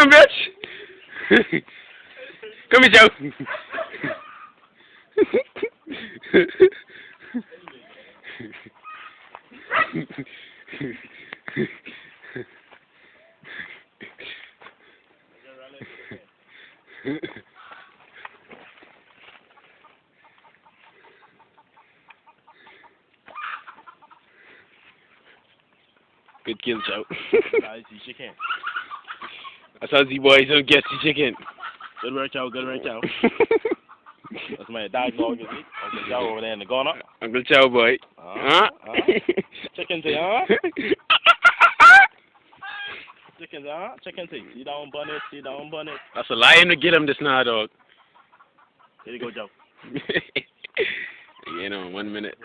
him, bitch. Come here, Joe. Good kill, Joe. Nice, chicken. That's how the boys don't get the chicken. Good work, Joe. Good work, Joe. That's my dog dog, is it? Uncle Joe over there in the corner. Uncle Chow boy. Chicken tea, huh? Chicken, huh? Chicken tea. Sit down, bunny. Sit down, bunny. That's a lion to get him this now, dog. Here you go, Joe. You know, 1 minute.